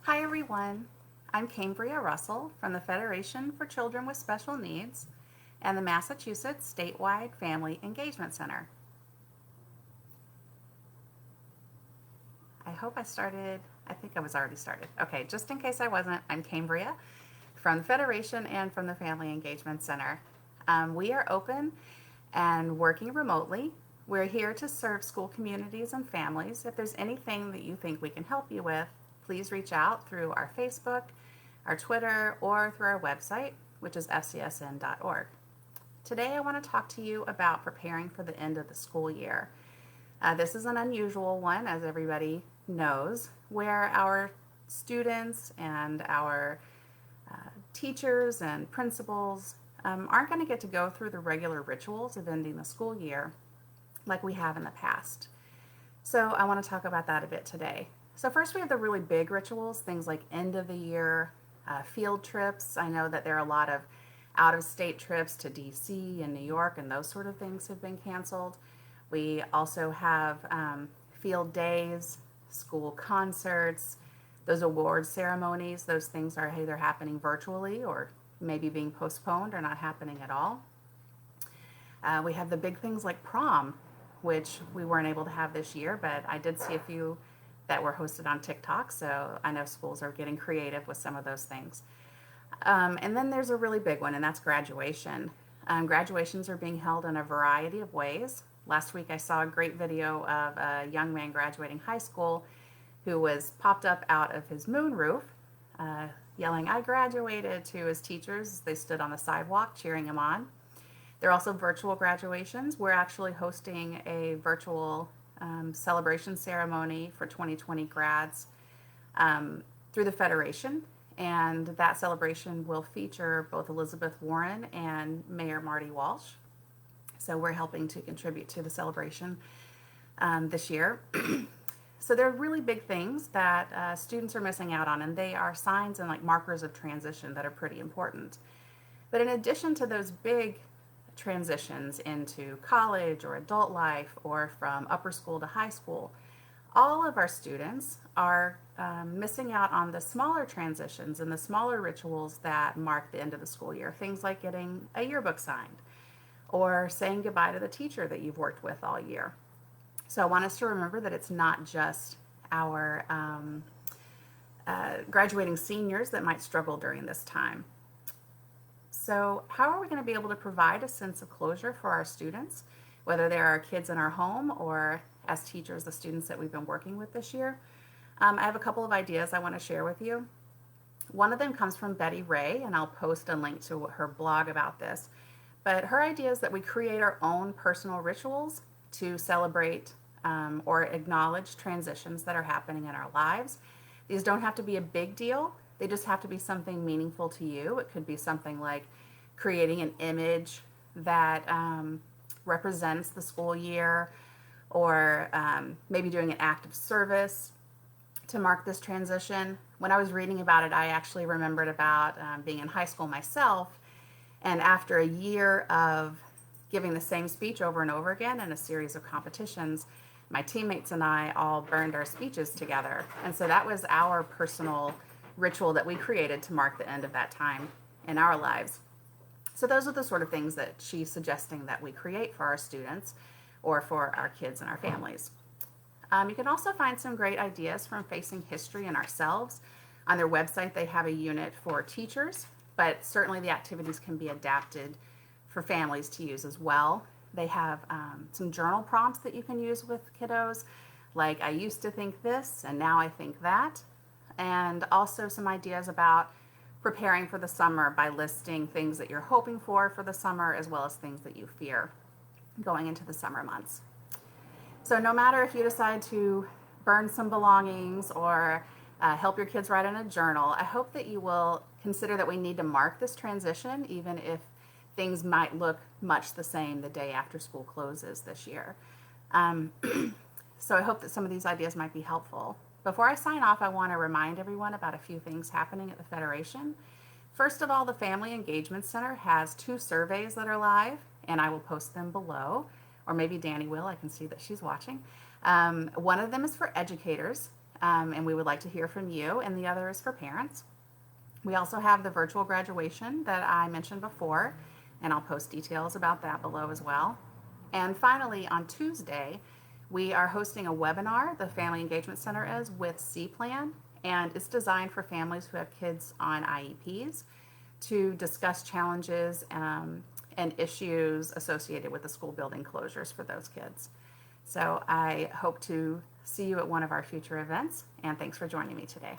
Hi everyone, I'm Cambria Russell from the Federation for Children with Special Needs and the Massachusetts Statewide Family Engagement Center. I think I was already started. Okay, just in case I wasn't, I'm Cambria from the Federation and from the Family Engagement Center. We are open and working remotely. We're here to serve school communities and families. If there's anything that you think we can help you with, please reach out through our Facebook, our Twitter, or through our website, which is fcsn.org. Today I want to talk to you about preparing for the end of the school year. This is an unusual one, as everybody knows, where our students and our teachers and principals aren't going to get to go through the regular rituals of ending the school year like we have in the past. So I want to talk about that a bit today. So first we have the really big rituals, things like end of the year, field trips. I know that there are a lot of out-of-state trips to DC and New York, and those sort of things have been canceled. We also have field days, school concerts, those award ceremonies. Those things are either happening virtually or maybe being postponed or not happening at all. We have the big things like prom, which we weren't able to have this year, but I did see a few that were hosted on TikTok, so I know schools are getting creative with some of those things. And then there's a really big one, and that's graduation. Graduations are being held in a variety of ways. Last week I saw a great video of a young man graduating high school who was popped up out of his moonroof, yelling, "I graduated," to his teachers as they stood on the sidewalk cheering him on. There are also virtual graduations. We're actually hosting a virtual celebration ceremony for 2020 grads through the Federation, and that celebration will feature both Elizabeth Warren and Mayor Marty Walsh. So we're helping to contribute to the celebration this year. So there are really big things that students are missing out on, and they are signs and like markers of transition that are pretty important. But in addition to those big transitions into college or adult life or from upper school to high school, all of our students are missing out on the smaller transitions and the smaller rituals that mark the end of the school year. Things like getting a yearbook signed or saying goodbye to the teacher that you've worked with all year. So I want us to remember that it's not just our graduating seniors that might struggle during this time. So how are we going to be able to provide a sense of closure for our students, whether they're our kids in our home or as teachers, the students that we've been working with this year? I have a couple of ideas I want to share with you. One of them comes from Betty Ray, and I'll post a link to her blog about this. But her idea is that we create our own personal rituals to celebrate or acknowledge transitions that are happening in our lives. These don't have to be a big deal. They just have to be something meaningful to you. It could be something like creating an image that represents the school year, or maybe doing an act of service to mark this transition. When I was reading about it, I actually remembered about being in high school myself, and after a year of giving the same speech over and over again in a series of competitions, my teammates and I all burned our speeches together. And so that was our personal ritual that we created to mark the end of that time in our lives. So those are the sort of things that she's suggesting that we create for our students or for our kids and our families. You can also find some great ideas from Facing History and Ourselves. On their website, they have a unit for teachers, but certainly the activities can be adapted for families to use as well. They have some journal prompts that you can use with kiddos, like "I used to think this and now I think that," and also some ideas about preparing for the summer by listing things that you're hoping for the summer, as well as things that you fear going into the summer months. So no matter if you decide to burn some belongings or help your kids write in a journal, I hope that you will consider that we need to mark this transition, even if things might look much the same the day after school closes this year. So I hope that some of these ideas might be helpful. Before I sign off, I want to remind everyone about a few things happening at the Federation. First of all, the Family Engagement Center has 2 surveys that are live, and I will post them below, or maybe Danny will. I can see that she's watching. One of them is for educators, and we would like to hear from you, and the other is for parents. We also have the virtual graduation that I mentioned before, and I'll post details about that below as well. And finally, on Tuesday, we are hosting a webinar, the Family Engagement Center is, with C-Plan, and it's designed for families who have kids on IEPs to discuss challenges and issues associated with the school building closures for those kids. So I hope to see you at one of our future events, and thanks for joining me today.